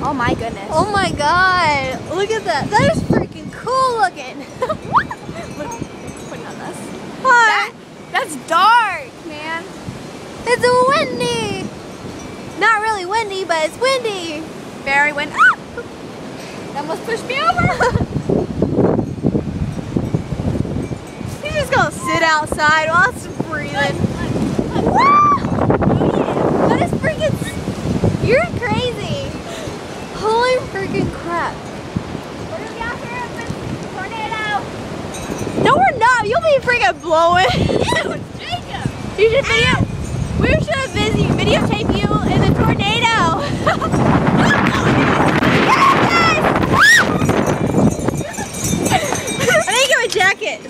Oh my goodness. Oh my god. Look at that. That is freaking cool looking. Putting on this. Hi. That's dark, man. It's windy. Not really windy, but it's windy. Very windy. Ah! That almost pushed me over. He's just gonna sit outside while it's breathing. That is freaking. You're crazy. Holy freaking crap. We're gonna be out here with a tornado. No, we're not. You'll be freaking blowing. Ew, Jacob. You should video. We should videotape you in the tornado. I didn't get my jacket.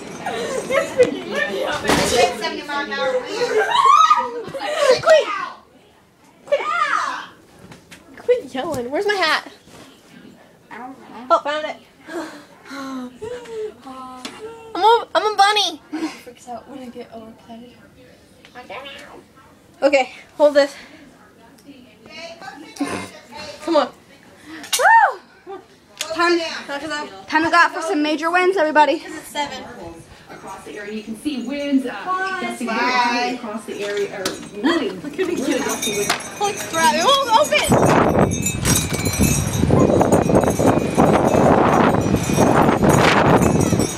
Quit yelling. Where's my hat? I don't know. Oh, found it. I'm a bunny. Freaks out when I get overexcited. Okay, hold this. Come on. Woo! Time to go out for some major wins, everybody. 7. Across the area, you can see winds gusting across the area. Really gusting winds. Holy crap, it won't open!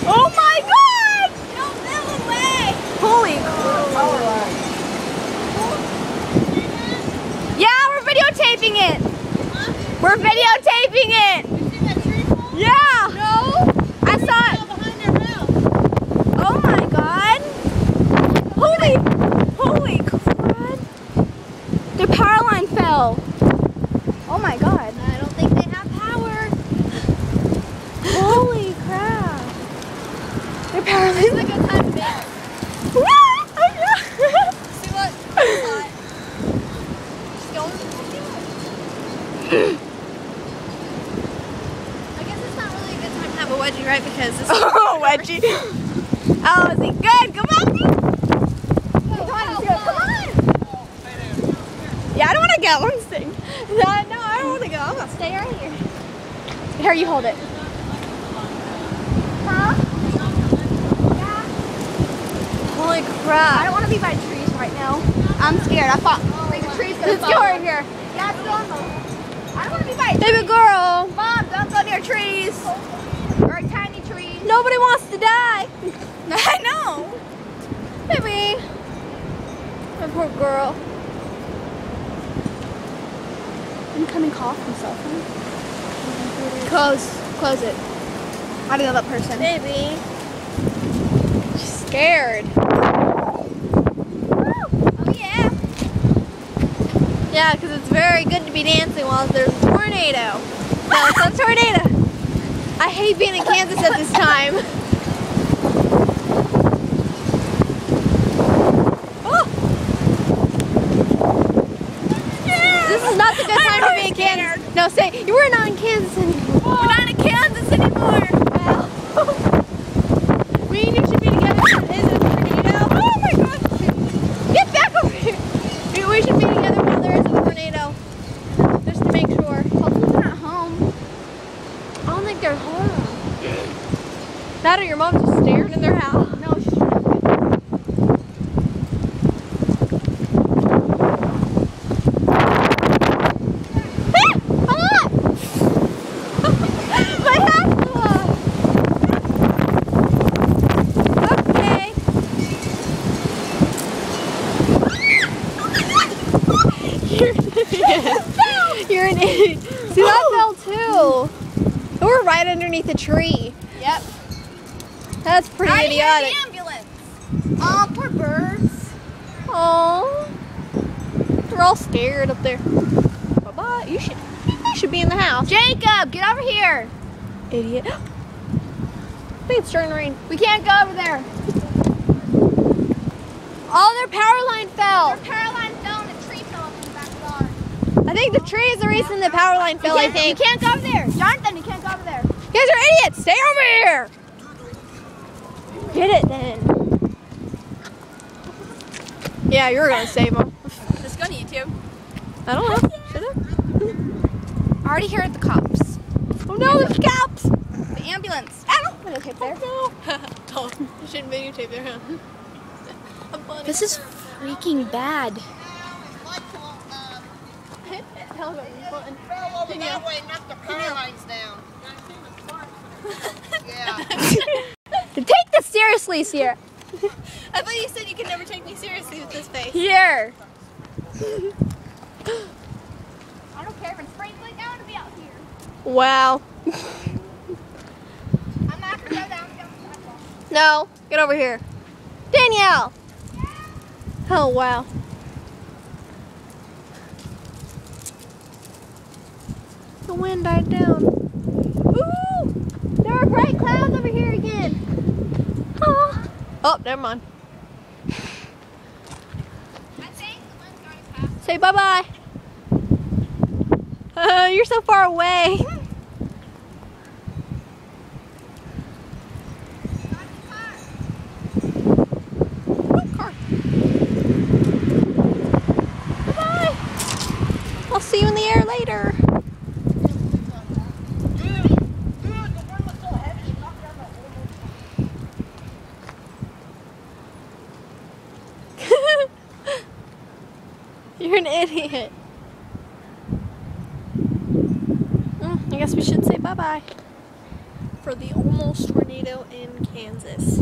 Oh my god! Don't move away. Holy crap. Yeah, we're videotaping it! Huh? We're videotaping it! You see that tree fall? Yeah! No. I saw it! Behind their house. Oh my god! Holy crud! The power line fell! Oh my god! I don't think they have power. Holy crap! The power It's line. a good time to dance. See what? Just go with I guess it's not really a good time to have a wedgie, right? Because this is Oh, wedgie! Oh, is he good? Come on! Come on, let's go. Come on! Yeah, I don't want to get one thing. No, I don't want to go. I'm gonna stay right here. Here, you hold it. Huh? Yeah. Holy I crap! don't want to be by trees right now. I'm scared. I thought like the tree's gonna Let's fall. go right here. Yeah, it's going low. I don't want to be by Baby girl, Mom, don't go near trees. Or tiny trees. nobody wants to die. I know. Baby. My poor girl. Incoming call from cell phone. Close it. I don't know that person. Baby. She's scared. Oh yeah. Yeah, because it's very good to be dancing while there's a tornado. No, it's not a tornado. I hate being in Kansas at this time. Oh. This is not the good time to be in Kansas. No, say, we're not in Kansas anymore. We're not in Kansas anymore. Well, we should be together. Is it a tornado? Oh my god! Get back over here! We should be together while there is a tornado. Just to make sure. Hopefully they're not home. I don't think they're home. That or your mom just stared in their house. No, she's trying to My hat's off. Okay. You're an idiot. See, that fell too. We're right underneath a tree. Yep. That's pretty I hear idiotic. the ambulance. Oh, poor birds. Oh, they're all scared up there. Bye-bye. You should be in the house. Jacob, get over here. Idiot. I think it's starting to rain. We can't go over there. Oh, their power line fell. Our power line fell and a tree fell off in the backyard. I think the tree is the reason the power line fell, I think. You can't go over there. Jonathan, you can't go over there. You guys are idiots. Stay over here. Get it then. Yeah, you're going to save them. Just go to YouTube. I don't know. Should I? I already heard the cops. Oh no, there's cops! The ambulance. Ow! I'm gonna hit there. Oh, you shouldn't videotape there, huh? This is freaking bad. Fell over that way, knock the power lines down. Yeah. Take this seriously, Sierra. I thought you said you could never take me seriously with this face. Here. I don't care if it's sprinkling. I want to be out here. Wow. I'm not gonna go down the sidewalk. No, get over here. Danielle! Oh, wow. The wind died down. Ooh! There are bright clouds over here again. Oh, never mind. Say bye-bye. You're so far away. Car. Bye-bye. I'll see you in the air later. You're an idiot. I guess we should say bye-bye for the almost tornado in Kansas.